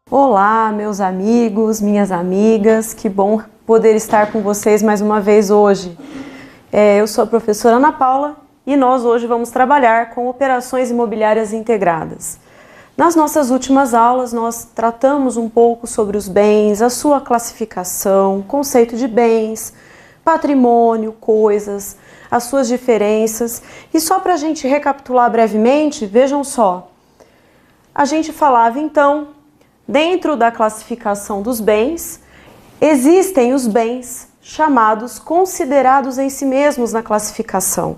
Olá, meus amigos, minhas amigas, que bom poder estar com vocês mais uma vez hoje. Eu sou a professora Ana Paula e nós hoje vamos trabalhar com operações imobiliárias integradas. Nas nossas últimas aulas, nós tratamos um pouco sobre os bens, a sua classificação, conceito de bens, patrimônio, coisas, as suas diferenças. E só para a gente recapitular brevemente, vejam só, a gente falava então, dentro da classificação dos bens, existem os bens chamados considerados em si mesmos na classificação.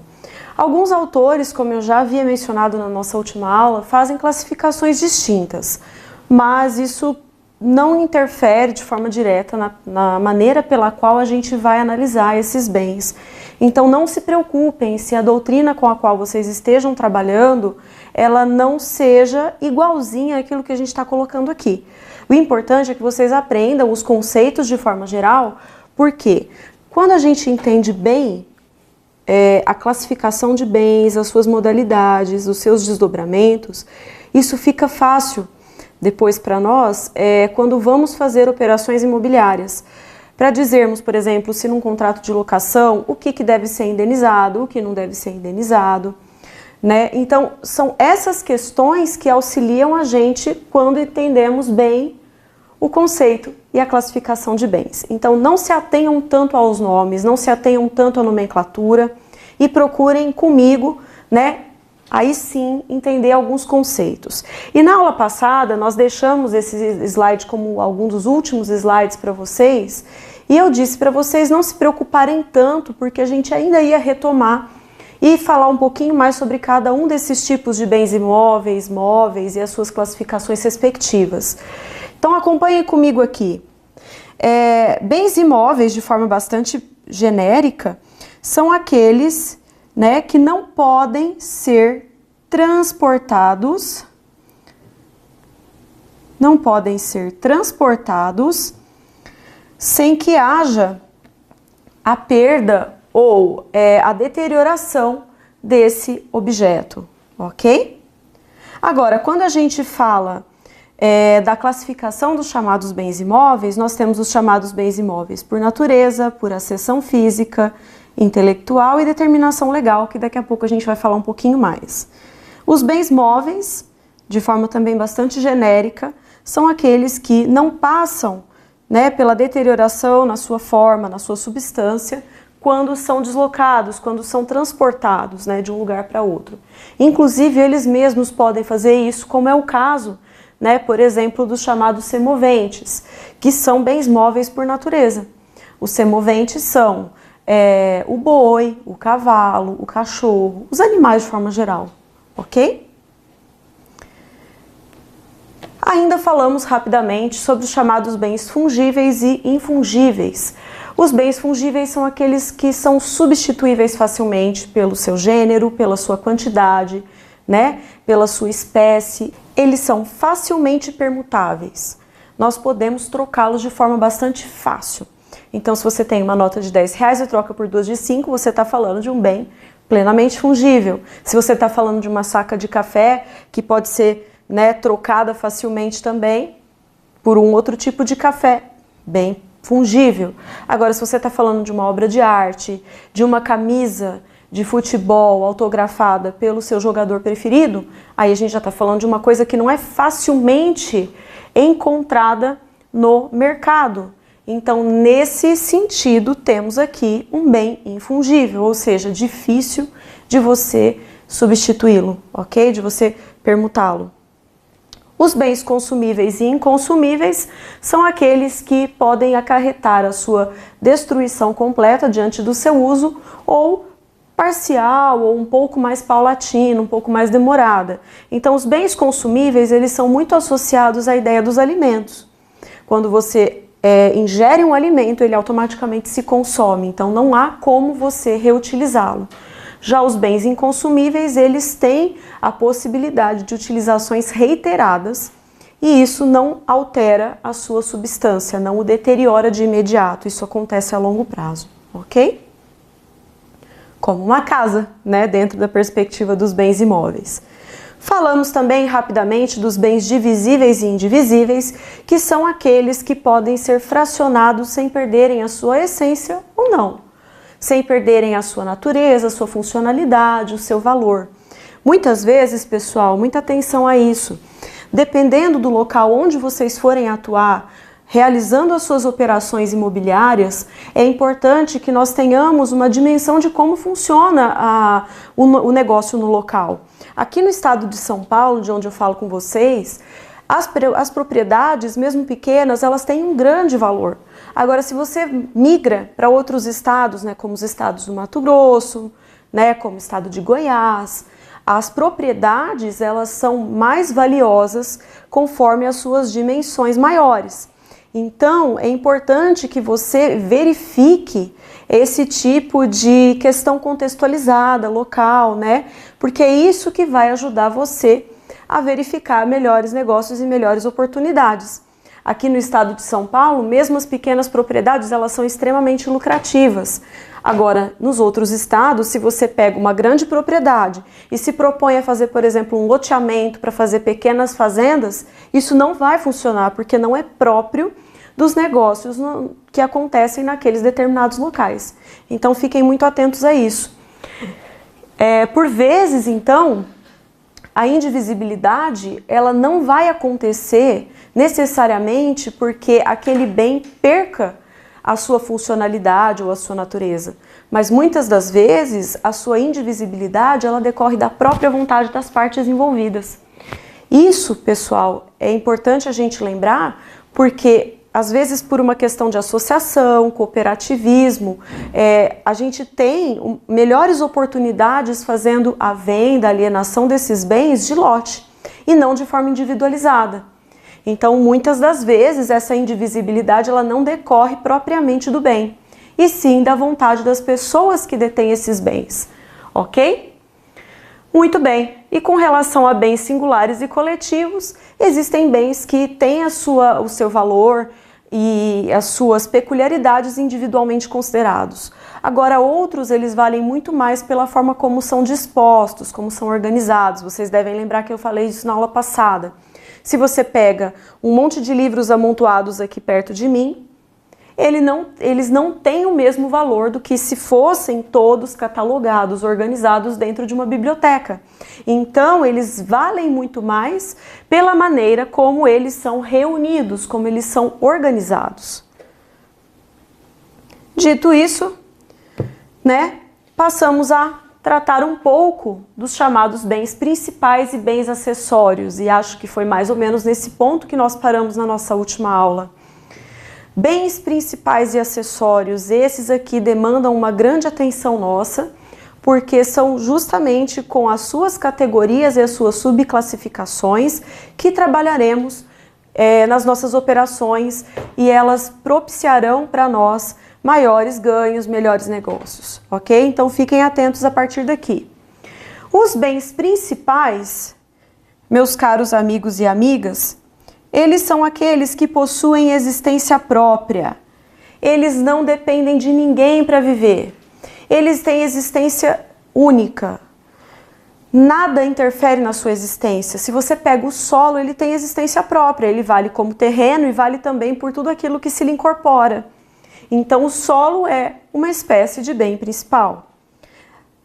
Alguns autores, como eu já havia mencionado na nossa última aula, fazem classificações distintas, mas isso não interfere de forma direta na maneira pela qual a gente vai analisar esses bens. Então não se preocupem se a doutrina com a qual vocês estejam trabalhando, ela não seja igualzinha àquilo que a gente está colocando aqui. O importante é que vocês aprendam os conceitos de forma geral, porque quando a gente entende bem a classificação de bens, as suas modalidades, os seus desdobramentos, isso fica fácil depois para nós quando vamos fazer operações imobiliárias. Para dizermos, por exemplo, se num contrato de locação, o que deve ser indenizado, o que não deve ser indenizado, né? Então, são essas questões que auxiliam a gente quando entendemos bem o conceito e a classificação de bens. Então, não se atenham tanto aos nomes, não se atenham tanto à nomenclatura e procurem comigo, né, aí sim entender alguns conceitos. E na aula passada, nós deixamos esse slide como algum dos últimos slides para vocês, e eu disse para vocês não se preocuparem tanto, porque a gente ainda ia retomar e falar um pouquinho mais sobre cada um desses tipos de bens imóveis, móveis e as suas classificações respectivas. Então acompanhem comigo aqui. Bens imóveis, de forma bastante genérica, são aqueles, né, que não podem ser transportados, sem que haja a perda ou a deterioração desse objeto, ok? Agora, quando a gente fala da classificação dos chamados bens imóveis, nós temos os chamados bens imóveis por natureza, por acessão física, intelectual e determinação legal, que daqui a pouco a gente vai falar um pouquinho mais. Os bens móveis, de forma também bastante genérica, são aqueles que não passam, né, pela deterioração na sua forma, na sua substância, quando são deslocados, quando são transportados, né, de um lugar para outro. Inclusive, eles mesmos podem fazer isso, como é o caso, né, por exemplo, dos chamados semoventes, que são bens móveis por natureza. Os semoventes são o boi, o cavalo, o cachorro, os animais de forma geral, ok? Ainda falamos rapidamente sobre os chamados bens fungíveis e infungíveis. Os bens fungíveis são aqueles que são substituíveis facilmente pelo seu gênero, pela sua quantidade, né, pela sua espécie. Eles são facilmente permutáveis. Nós podemos trocá-los de forma bastante fácil. Então, se você tem uma nota de R$10 e troca por 2 de 5, você está falando de um bem plenamente fungível. Se você está falando de uma saca de café, que pode ser, né, trocada facilmente também por um outro tipo de café, bem fungível. Agora, se você está falando de uma obra de arte, de uma camisa de futebol autografada pelo seu jogador preferido, aí a gente já está falando de uma coisa que não é facilmente encontrada no mercado. Então, nesse sentido, temos aqui um bem infungível, ou seja, difícil de você substituí-lo, ok? De você permutá-lo. Os bens consumíveis e inconsumíveis são aqueles que podem acarretar a sua destruição completa diante do seu uso ou parcial ou um pouco mais paulatina, um pouco mais demorada. Então, os bens consumíveis, eles são muito associados à ideia dos alimentos. Quando você ingere um alimento, ele automaticamente se consome, então não há como você reutilizá-lo. Já os bens inconsumíveis, eles têm a possibilidade de utilizações reiteradas e isso não altera a sua substância, não o deteriora de imediato, isso acontece a longo prazo, ok? como uma casa, né, dentro da perspectiva dos bens imóveis. Falamos também rapidamente dos bens divisíveis e indivisíveis, que são aqueles que podem ser fracionados sem perderem a sua essência ou não, sem perderem a sua natureza, a sua funcionalidade, o seu valor. Muitas vezes, pessoal, muita atenção a isso. Dependendo do local onde vocês forem atuar, realizando as suas operações imobiliárias, é importante que nós tenhamos uma dimensão de como funciona o negócio no local. Aqui no estado de São Paulo, de onde eu falo com vocês, as propriedades, mesmo pequenas, elas têm um grande valor. Agora, se você migra para outros estados, né, como os estados do Mato Grosso, né, como o estado de Goiás, as propriedades elas são mais valiosas conforme as suas dimensões maiores. Então, é importante que você verifique esse tipo de questão contextualizada, local, né? Porque é isso que vai ajudar você a verificar melhores negócios e melhores oportunidades. Aqui no estado de São Paulo, mesmo as pequenas propriedades, elas são extremamente lucrativas. Agora, nos outros estados, se você pega uma grande propriedade e se propõe a fazer, por exemplo, um loteamento para fazer pequenas fazendas, isso não vai funcionar, porque não é próprio dos negócios que acontecem naqueles determinados locais. Então, fiquem muito atentos a isso. Por vezes, então, a indivisibilidade, ela não vai acontecer necessariamente porque aquele bem perca a sua funcionalidade ou a sua natureza, mas muitas das vezes a sua indivisibilidade ela decorre da própria vontade das partes envolvidas. Isso, pessoal, é importante a gente lembrar porque às vezes por uma questão de associação, cooperativismo, a gente tem melhores oportunidades fazendo a venda, a alienação desses bens de lote e não de forma individualizada. Então, muitas das vezes, essa indivisibilidade ela não decorre propriamente do bem, e sim da vontade das pessoas que detêm esses bens, ok? Muito bem, e com relação a bens singulares e coletivos, existem bens que têm o seu valor e as suas peculiaridades individualmente considerados. Agora, outros, eles valem muito mais pela forma como são dispostos, como são organizados. Vocês devem lembrar que eu falei isso na aula passada. Se você pega um monte de livros amontoados aqui perto de mim, eles não têm o mesmo valor do que se fossem todos catalogados, organizados dentro de uma biblioteca. Então, eles valem muito mais pela maneira como eles são reunidos, como eles são organizados. Dito isso, né, passamos a tratar um pouco dos chamados bens principais e bens acessórios, e acho que foi mais ou menos nesse ponto que nós paramos na nossa última aula. Bens principais e acessórios, esses aqui demandam uma grande atenção nossa, porque são justamente com as suas categorias e as suas subclassificações que trabalharemos nas nossas operações e elas propiciarão para nós maiores ganhos, melhores negócios, ok? Então fiquem atentos a partir daqui. Os bens principais, meus caros amigos e amigas, eles são aqueles que possuem existência própria. Eles não dependem de ninguém para viver. Eles têm existência única. Nada interfere na sua existência. Se você pega o solo, ele tem existência própria. Ele vale como terreno e vale também por tudo aquilo que se lhe incorpora. Então, o solo é uma espécie de bem principal.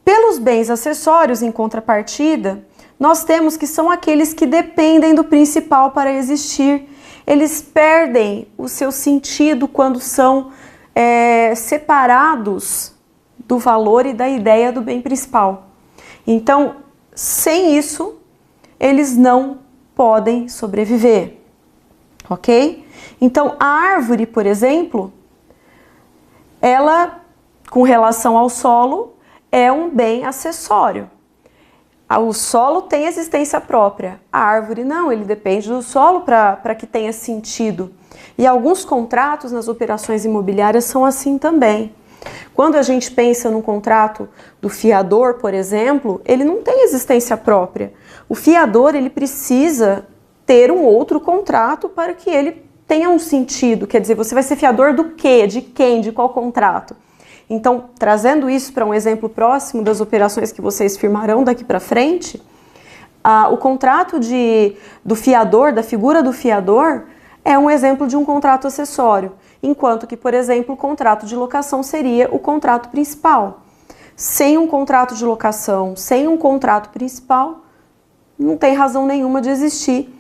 Pelos bens acessórios, em contrapartida, nós temos que são aqueles que dependem do principal para existir. Eles perdem o seu sentido quando são separados do valor e da ideia do bem principal. Então, sem isso, eles não podem sobreviver, ok? Então, a árvore, por exemplo, ela, com relação ao solo, é um bem acessório. O solo tem existência própria, a árvore não, ele depende do solo para que tenha sentido. E alguns contratos nas operações imobiliárias são assim também. Quando a gente pensa num contrato do fiador, por exemplo, ele não tem existência própria. O fiador ele precisa ter um outro contrato para que ele tenha um sentido. Quer dizer, você vai ser fiador do quê? De quem? De qual contrato? Então, trazendo isso para um exemplo próximo das operações que vocês firmarão daqui para frente, o contrato do fiador, da figura do fiador, é um exemplo de um contrato acessório, enquanto que, por exemplo, o contrato de locação seria o contrato principal. Sem um contrato de locação, sem um contrato principal, não tem razão nenhuma de existir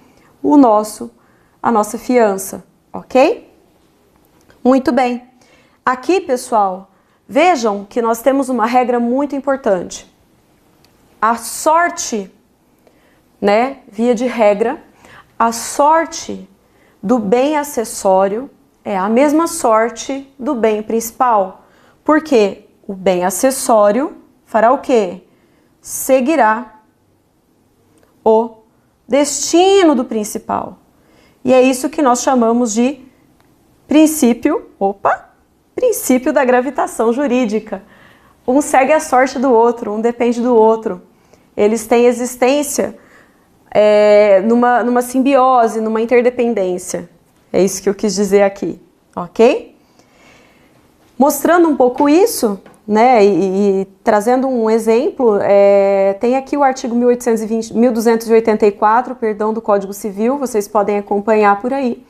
a nossa fiança, ok? Muito bem. Aqui, pessoal, vejam que nós temos uma regra muito importante. A sorte, né, via de regra, a sorte do bem acessório é a mesma sorte do bem principal. Por quê? O bem acessório fará o quê? Seguirá o destino do principal. E é isso que nós chamamos de princípio da gravitação jurídica. Um segue a sorte do outro, um depende do outro. Eles têm existência numa simbiose, numa interdependência. É isso que eu quis dizer aqui, ok? Mostrando um pouco isso, né, e trazendo um exemplo, tem aqui o artigo 1284, do Código Civil, vocês podem acompanhar por aí,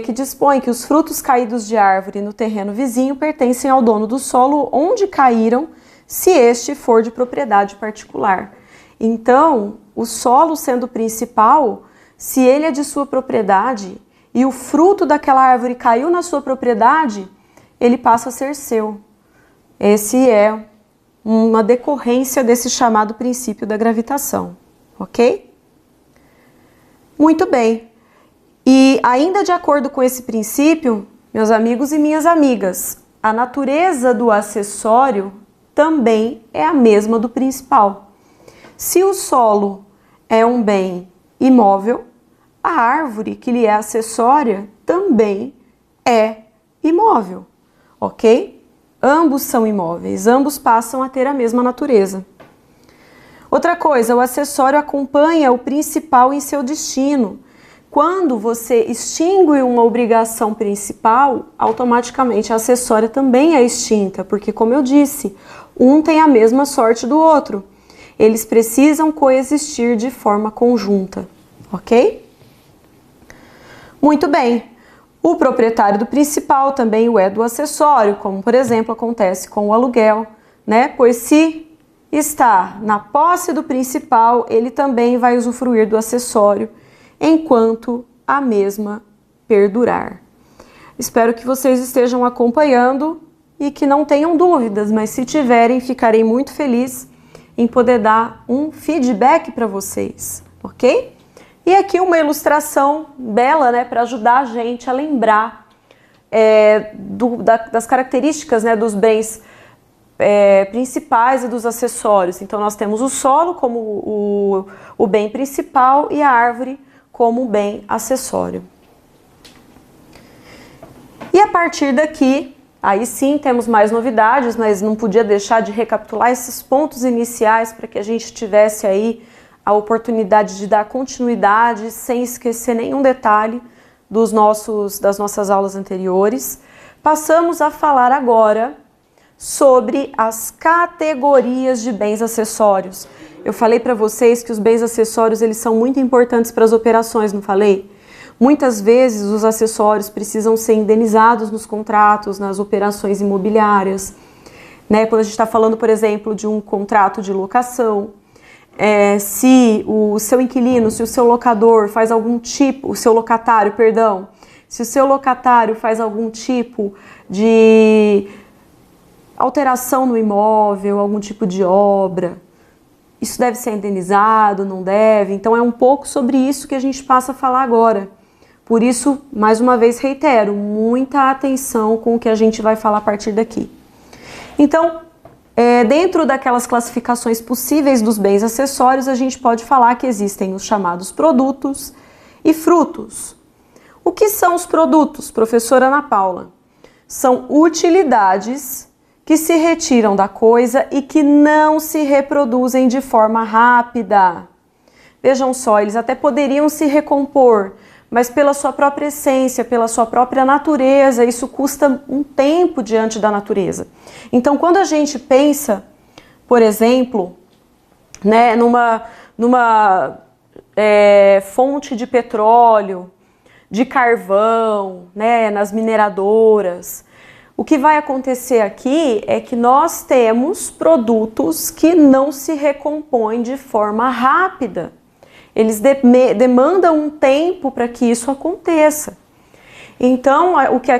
que dispõe que os frutos caídos de árvore no terreno vizinho pertencem ao dono do solo onde caíram, se este for de propriedade particular. Então, o solo sendo principal, se ele é de sua propriedade e o fruto daquela árvore caiu na sua propriedade, ele passa a ser seu. Esse é uma decorrência desse chamado princípio da gravitação, ok? Muito bem. E ainda de acordo com esse princípio, meus amigos e minhas amigas, a natureza do acessório também é a mesma do principal. Se o solo é um bem imóvel, a árvore que lhe é acessória também é imóvel, ok? Ambos são imóveis, ambos passam a ter a mesma natureza. Outra coisa, o acessório acompanha o principal em seu destino. Quando você extingue uma obrigação principal, automaticamente a acessória também é extinta, porque, como eu disse, um tem a mesma sorte do outro. Eles precisam coexistir de forma conjunta, ok? Muito bem. O proprietário do principal também o é do acessório, como, por exemplo, acontece com o aluguel, né? Pois se está na posse do principal, ele também vai usufruir do acessório, enquanto a mesma perdurar. Espero que vocês estejam acompanhando e que não tenham dúvidas, mas se tiverem, ficarei muito feliz em poder dar um feedback para vocês, ok? E aqui uma ilustração bela, né, para ajudar a gente a lembrar das características, né, dos bens principais e dos acessórios. Então nós temos o solo como o bem principal e a árvore como um bem acessório. E a partir daqui, aí sim temos mais novidades, mas não podia deixar de recapitular esses pontos iniciais para que a gente tivesse aí a oportunidade de dar continuidade sem esquecer nenhum detalhe das nossas aulas anteriores. Passamos a falar agora sobre as categorias de bens acessórios. Eu falei para vocês que os bens acessórios eles são muito importantes para as operações, não falei? Muitas vezes os acessórios precisam ser indenizados nos contratos, nas operações imobiliárias, né? Quando a gente está falando, por exemplo, de um contrato de locação, se o seu inquilino, se o seu locador faz algum tipo, o seu locatário, perdão, se o seu locatário faz algum tipo de alteração no imóvel, algum tipo de obra, isso deve ser indenizado, não deve? Então é um pouco sobre isso que a gente passa a falar agora. Por isso, mais uma vez reitero, muita atenção com o que a gente vai falar a partir daqui. Então, dentro daquelas classificações possíveis dos bens acessórios, a gente pode falar que existem os chamados produtos e frutos. O que são os produtos, professora Ana Paula? São utilidades que se retiram da coisa e que não se reproduzem de forma rápida. Vejam só, eles até poderiam se recompor, mas pela sua própria essência, pela sua própria natureza, isso custa um tempo diante da natureza. Então, quando a gente pensa, por exemplo, né, numa fonte de petróleo, de carvão, né, nas mineradoras, o que vai acontecer aqui é que nós temos produtos que não se recompõem de forma rápida. Eles demandam um tempo para que isso aconteça. Então,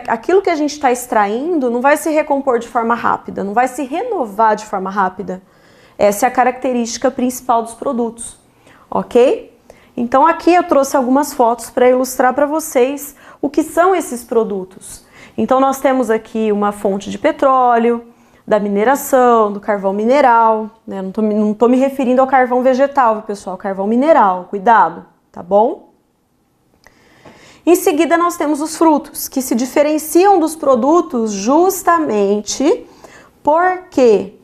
aquilo que a gente está extraindo não vai se recompor de forma rápida, não vai se renovar de forma rápida. Essa é a característica principal dos produtos, ok? Então, aqui eu trouxe algumas fotos para ilustrar para vocês o que são esses produtos. Então, nós temos aqui uma fonte de petróleo, da mineração, do carvão mineral, né? Não tô me referindo ao carvão vegetal, pessoal, carvão mineral, cuidado, tá bom? Em seguida, nós temos os frutos, que se diferenciam dos produtos justamente porque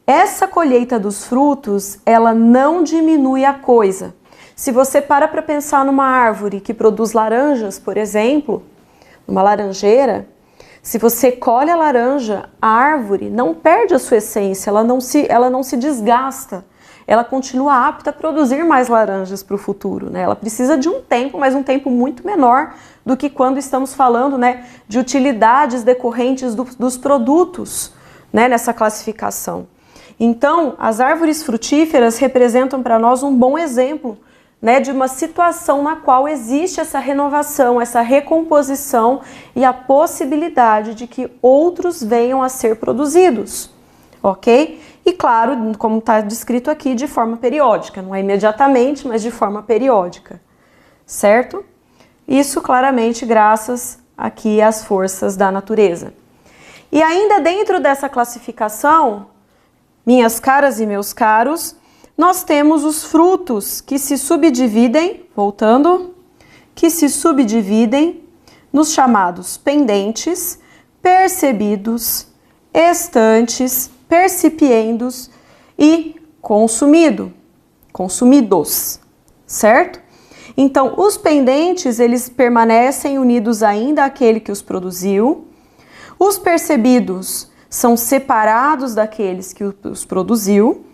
essa colheita dos frutos, ela não diminui a coisa. Se você para pensar numa árvore que produz laranjas, por exemplo, numa laranjeira, se você colhe a laranja, a árvore não perde a sua essência, ela não se desgasta. Ela continua apta a produzir mais laranjas para o futuro, né? Ela precisa de um tempo, mas um tempo muito menor do que quando estamos falando, né, de utilidades decorrentes dos produtos, né, nessa classificação. Então, as árvores frutíferas representam para nós um bom exemplo, né, de uma situação na qual existe essa renovação, essa recomposição e a possibilidade de que outros venham a ser produzidos, ok? E claro, como está descrito aqui, de forma periódica, não é imediatamente, mas de forma periódica, certo? Isso claramente graças aqui às forças da natureza. E ainda dentro dessa classificação, minhas caras e meus caros, nós temos os frutos que se subdividem, voltando, que se subdividem nos chamados pendentes, percebidos, estantes, percipiendos e consumidos, certo? Então, os pendentes, eles permanecem unidos ainda àquele que os produziu. Os percebidos são separados daqueles que os produziu.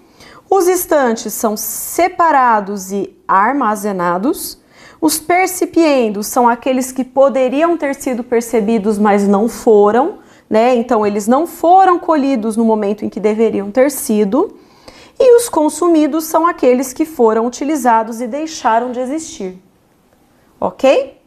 Os estantes são separados e armazenados. Os percipiendos são aqueles que poderiam ter sido percebidos, mas não foram, né? Então, eles não foram colhidos no momento em que deveriam ter sido. E os consumidos são aqueles que foram utilizados e deixaram de existir. Ok?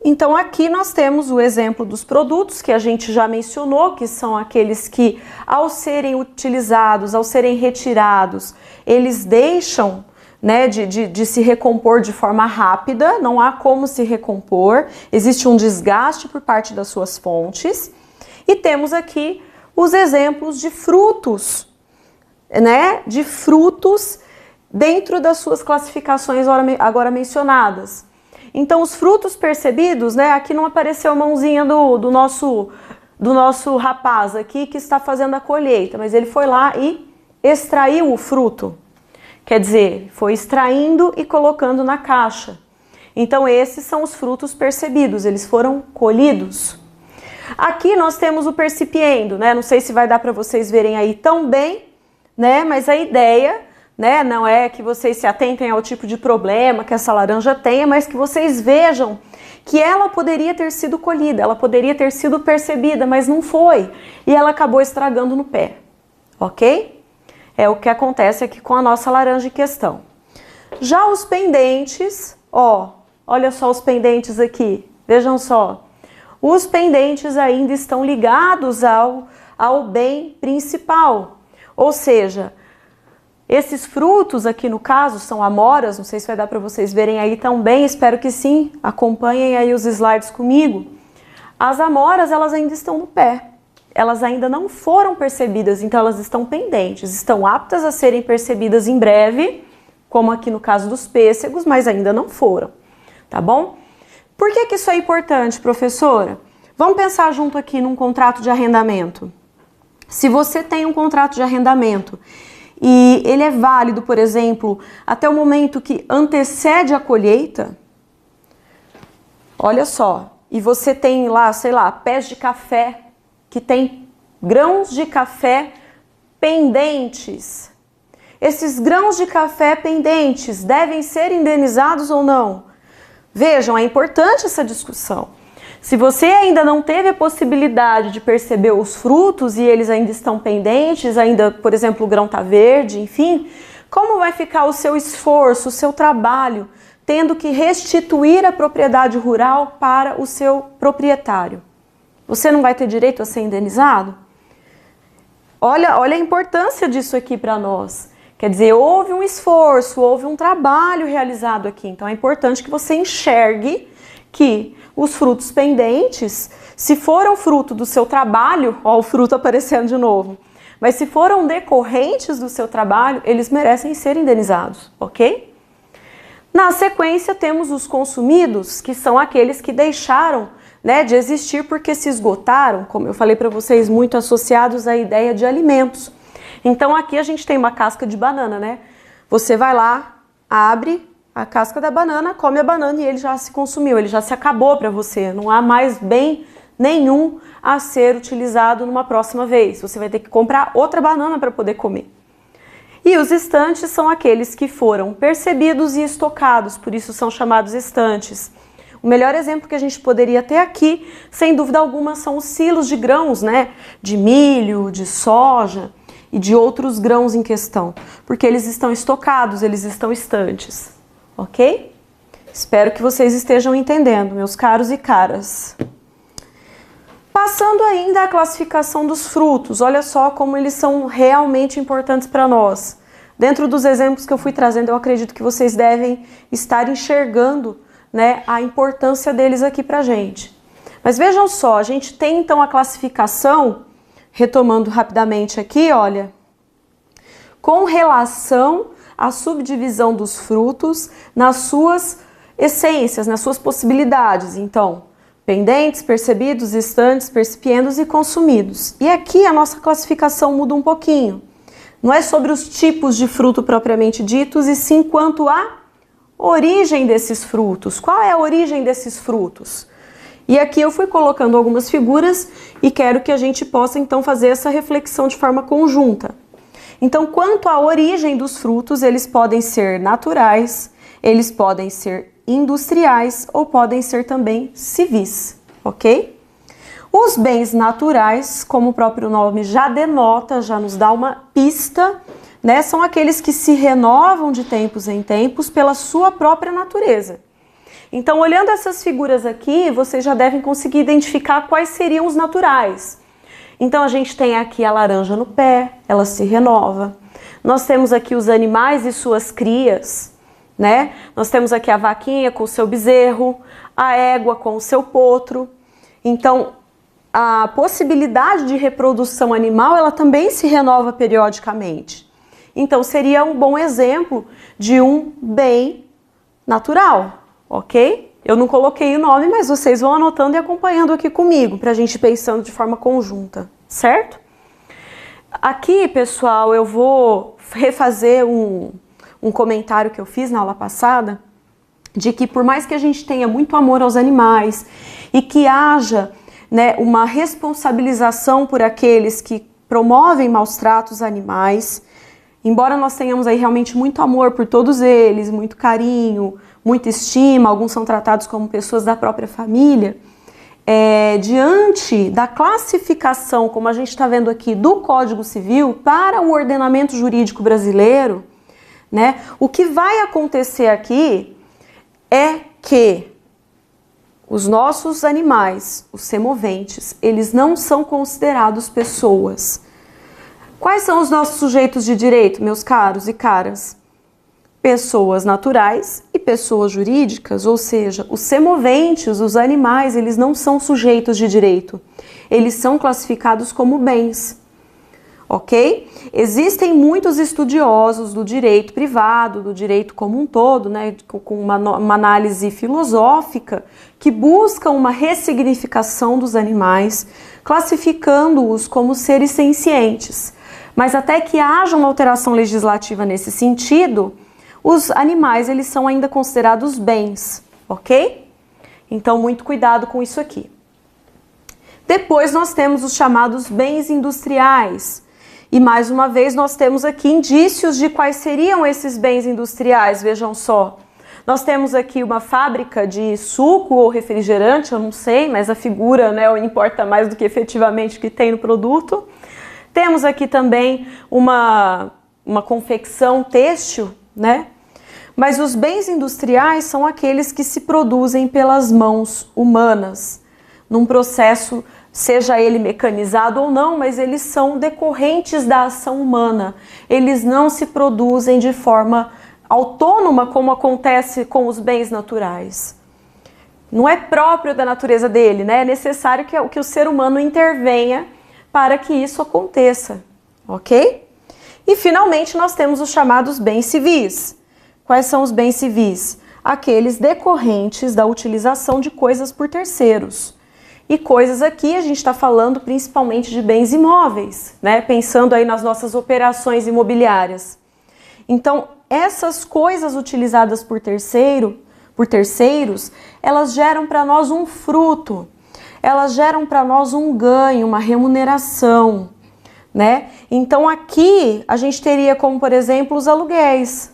Então, aqui nós temos o exemplo dos produtos que a gente já mencionou, que são aqueles que, ao serem utilizados, ao serem retirados, eles deixam, né, de se recompor de forma rápida, não há como se recompor, existe um desgaste por parte das suas fontes. E temos aqui os exemplos de frutos, né, de frutos dentro das suas classificações agora mencionadas. Então, os frutos percebidos, né, aqui não apareceu a mãozinha do nosso rapaz aqui que está fazendo a colheita, mas ele foi lá e extraiu o fruto. Quer dizer, foi extraindo e colocando na caixa. Então, esses são os frutos percebidos, eles foram colhidos. Aqui nós temos o percipiendo, né, não sei se vai dar para vocês verem aí tão bem, né, mas a ideia, né, não é que vocês se atentem ao tipo de problema que essa laranja tenha, mas que vocês vejam que ela poderia ter sido colhida, ela poderia ter sido percebida, mas não foi, e ela acabou estragando no pé, ok? É o que acontece aqui com a nossa laranja em questão. Já os pendentes, olha só os pendentes aqui, vejam só, os pendentes ainda estão ligados ao bem principal, ou seja, esses frutos aqui no caso são amoras, não sei se vai dar para vocês verem aí também, espero que sim, acompanhem aí os slides comigo. As amoras, elas ainda estão no pé, elas ainda não foram percebidas, então elas estão pendentes, estão aptas a serem percebidas em breve, como aqui no caso dos pêssegos, mas ainda não foram, tá bom? Por que isso é importante, professora? Vamos pensar junto aqui num contrato de arrendamento. Se você tem um contrato de arrendamento e ele é válido, por exemplo, até o momento que antecede a colheita, Olha só, e você tem lá, sei lá, pés de café que tem grãos de café pendentes. Esses grãos de café pendentes devem ser indenizados ou não? Vejam, é importante essa discussão. Se você ainda não teve a possibilidade de perceber os frutos e eles ainda estão pendentes, ainda, por exemplo, o grão está verde, enfim, como vai ficar o seu esforço, o seu trabalho, tendo que restituir a propriedade rural para o seu proprietário? Você não vai ter direito a ser indenizado? Olha a importância disso aqui para nós. Quer dizer, houve um esforço, houve um trabalho realizado aqui. Então é importante que você enxergue que os frutos pendentes, se foram fruto do seu trabalho, ó, o fruto aparecendo de novo, mas se foram decorrentes do seu trabalho, eles merecem ser indenizados, ok? Na sequência temos os consumidos, que são aqueles que deixaram, né, de existir porque se esgotaram, como eu falei para vocês, muito associados à ideia de alimentos. Então aqui a gente tem uma casca de banana, né? Você vai lá, abre a casca da banana, come a banana e ele já se consumiu, ele já se acabou para você. Não há mais bem nenhum a ser utilizado numa próxima vez. Você vai ter que comprar outra banana para poder comer. E os estantes são aqueles que foram percebidos e estocados, por isso são chamados estantes. O melhor exemplo que a gente poderia ter aqui, sem dúvida alguma, são os silos de grãos, né? De milho, de soja e de outros grãos em questão, porque eles estão estocados, eles estão estantes. Ok? Espero que vocês estejam entendendo, meus caros e caras. Passando ainda à classificação dos frutos, olha só como eles são realmente importantes para nós. Dentro dos exemplos que eu fui trazendo, eu acredito que vocês devem estar enxergando, né, a importância deles aqui para a gente. Mas vejam só, a gente tem então a classificação, retomando rapidamente aqui, olha, com relação a subdivisão dos frutos nas suas essências, nas suas possibilidades. Então, pendentes, percebidos, estantes, percipiendos e consumidos. E aqui a nossa classificação muda um pouquinho. Não é sobre os tipos de fruto propriamente ditos, e sim quanto à origem desses frutos. Qual é a origem desses frutos? E aqui eu fui colocando algumas figuras e quero que a gente possa então fazer essa reflexão de forma conjunta. Então, quanto à origem dos frutos, eles podem ser naturais, eles podem ser industriais ou podem ser também civis, ok? Os bens naturais, como o próprio nome já denota, já nos dá uma pista, né? São aqueles que se renovam de tempos em tempos pela sua própria natureza. Então, olhando essas figuras aqui, vocês já devem conseguir identificar quais seriam os naturais. Então a gente tem aqui a laranja no pé, ela se renova. Nós temos aqui os animais e suas crias, né? Nós temos aqui a vaquinha com o seu bezerro, a égua com o seu potro. Então a possibilidade de reprodução animal, ela também se renova periodicamente. Então seria um bom exemplo de um bem natural, ok? Eu não coloquei o nome, mas vocês vão anotando e acompanhando aqui comigo, para a gente ir pensando de forma conjunta, certo? Aqui, pessoal, eu vou refazer um comentário que eu fiz na aula passada, de que por mais que a gente tenha muito amor aos animais e que haja, né, uma responsabilização por aqueles que promovem maus tratos a animais, embora nós tenhamos aí realmente muito amor por todos eles, muito carinho, muita estima, alguns são tratados como pessoas da própria família, diante da classificação, como a gente está vendo aqui, do Código Civil para o ordenamento jurídico brasileiro, né, o que vai acontecer aqui é que os nossos animais, os semoventes, eles não são considerados pessoas. Quais são os nossos sujeitos de direito, meus caros e caras? Pessoas naturais e pessoas jurídicas, ou seja, os semoventes, os animais, eles não são sujeitos de direito. Eles são classificados como bens, ok? Existem muitos estudiosos do direito privado, do direito como um todo, né, com uma análise filosófica, que buscam uma ressignificação dos animais, classificando-os como seres sencientes. Mas até que haja uma alteração legislativa nesse sentido, os animais, eles são ainda considerados bens, ok? Então, muito cuidado com isso aqui. Depois nós temos os chamados bens industriais. E mais uma vez nós temos aqui indícios de quais seriam esses bens industriais, vejam só. Nós temos aqui uma fábrica de suco ou refrigerante, eu não sei, mas a figura, né, não importa mais do que efetivamente o que tem no produto. Temos aqui também uma confecção têxtil, né? Mas os bens industriais são aqueles que se produzem pelas mãos humanas, num processo, seja ele mecanizado ou não, mas eles são decorrentes da ação humana. Eles não se produzem de forma autônoma, como acontece com os bens naturais. Não é próprio da natureza dele, né? É necessário que o ser humano intervenha para que isso aconteça, ok? E finalmente nós temos os chamados bens civis. Quais são os bens civis? Aqueles decorrentes da utilização de coisas por terceiros. E coisas aqui a gente está falando principalmente de bens imóveis, né? Pensando aí nas nossas operações imobiliárias. Então, essas coisas utilizadas por terceiros, elas geram para nós um fruto, elas geram para nós um ganho, uma remuneração, né? Então, aqui a gente teria como, por exemplo, os aluguéis.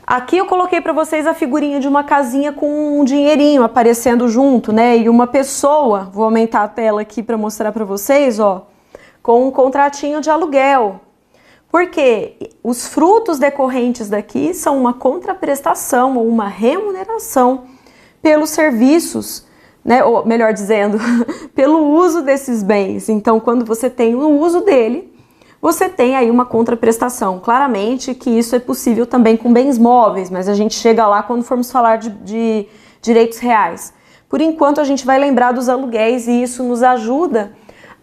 Aqui eu coloquei para vocês a figurinha de uma casinha com um dinheirinho aparecendo junto, né? E uma pessoa, vou aumentar a tela aqui para mostrar para vocês, ó, com um contratinho de aluguel. Porque os frutos decorrentes daqui são uma contraprestação ou uma remuneração pelos serviços, né? Ou melhor dizendo, pelo uso desses bens. Então, quando você tem o uso dele, você tem aí uma contraprestação. Claramente que isso é possível também com bens móveis, mas a gente chega lá quando formos falar de direitos reais. Por enquanto, a gente vai lembrar dos aluguéis e isso nos ajuda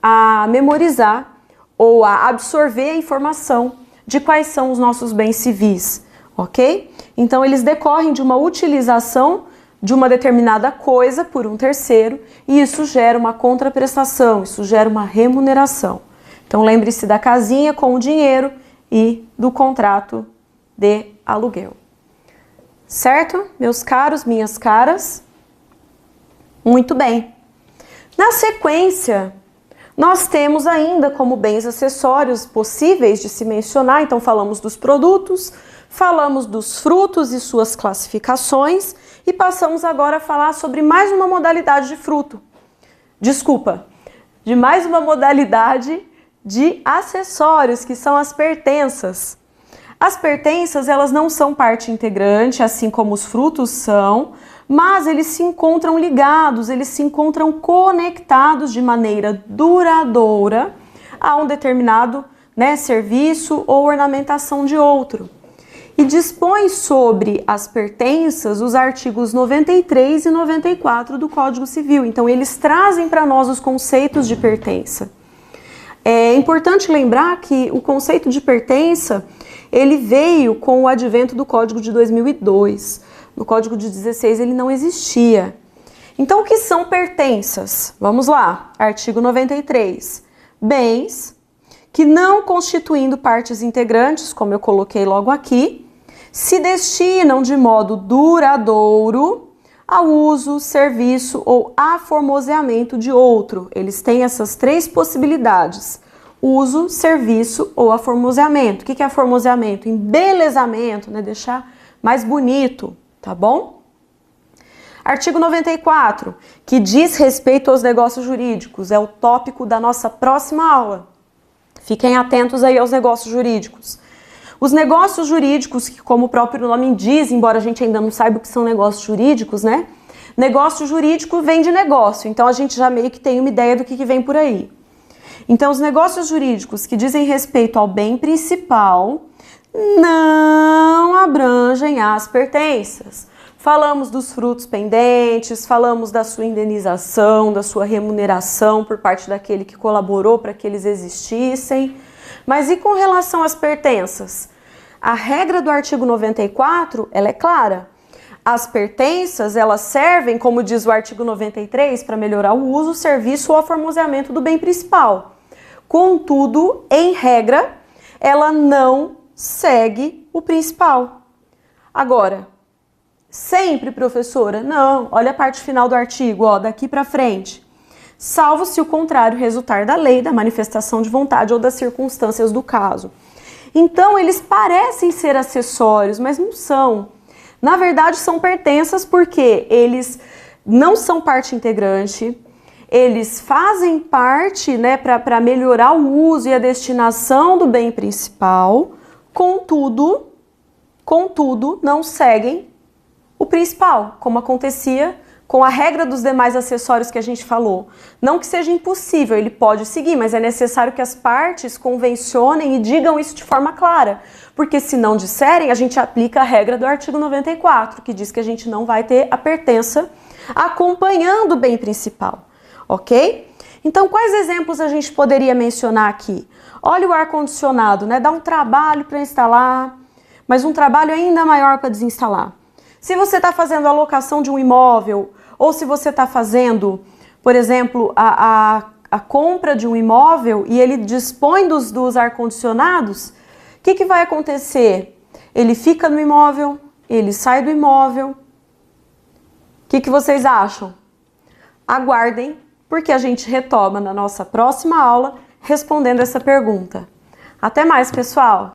a memorizar ou a absorver a informação de quais são os nossos bens civis, ok? Então, eles decorrem de uma utilização de uma determinada coisa por um terceiro e isso gera uma contraprestação, isso gera uma remuneração. Então, lembre-se da casinha com o dinheiro e do contrato de aluguel. Certo, meus caros, minhas caras? Muito bem. Na sequência, nós temos ainda como bens acessórios possíveis de se mencionar, então falamos dos produtos, falamos dos frutos e suas classificações e passamos agora a falar sobre mais uma modalidade de fruto. Desculpa, de mais uma modalidade de acessórios, que são as pertenças. As pertenças, elas não são parte integrante, assim como os frutos são, mas eles se encontram ligados, eles se encontram conectados de maneira duradoura a um determinado, né, serviço ou ornamentação de outro. E dispõe sobre as pertenças os artigos 93 e 94 do Código Civil. Então, eles trazem para nós os conceitos de pertença. É importante lembrar que o conceito de pertença, ele veio com o advento do Código de 2002. No Código de 16 ele não existia. Então, o que são pertenças? Vamos lá, artigo 93. Bens que não constituindo partes integrantes, como eu coloquei logo aqui, se destinam de modo duradouro ao uso, serviço ou aformoseamento de outro. Eles têm essas três possibilidades: uso, serviço ou aformoseamento. O que é aformoseamento? Embelezamento, né? Deixar mais bonito, tá bom? Artigo 94, que diz respeito aos negócios jurídicos, é o tópico da nossa próxima aula. Fiquem atentos aí aos negócios jurídicos. Os negócios jurídicos, que como o próprio nome diz, embora a gente ainda não saiba o que são negócios jurídicos, né? Negócio jurídico vem de negócio, então a gente já meio que tem uma ideia do que vem por aí. Então, os negócios jurídicos que dizem respeito ao bem principal não abrangem as pertenças. Falamos dos frutos pendentes, falamos da sua indenização, da sua remuneração por parte daquele que colaborou para que eles existissem. Mas e com relação às pertenças? A regra do artigo 94, ela é clara. As pertenças, elas servem, como diz o artigo 93, para melhorar o uso, serviço ou aformoseamento do bem principal. Contudo, em regra, ela não segue o principal. Agora, Sempre, professora? Não. Olha a parte final do artigo, ó, daqui para frente. Salvo se o contrário resultar da lei, da manifestação de vontade ou das circunstâncias do caso. Então, eles parecem ser acessórios, mas não são. Na verdade, são pertenças porque eles não são parte integrante, eles fazem parte, né, para melhorar o uso e a destinação do bem principal, contudo, não seguem o principal, como acontecia com a regra dos demais acessórios que a gente falou. Não que seja impossível, ele pode seguir, mas é necessário que as partes convencionem e digam isso de forma clara, porque se não disserem, a gente aplica a regra do artigo 94, que diz que a gente não vai ter a pertença acompanhando o bem principal, ok? Então, quais exemplos a gente poderia mencionar aqui? Olha o ar-condicionado, né? Dá um trabalho para instalar, mas um trabalho ainda maior para desinstalar. Se você está fazendo a locação de um imóvel, ou se você está fazendo, por exemplo, a compra de um imóvel e ele dispõe dos ar-condicionados, o que vai acontecer? Ele fica no imóvel, ele sai do imóvel. O que vocês acham? Aguardem, porque a gente retoma na nossa próxima aula respondendo essa pergunta. Até mais, pessoal!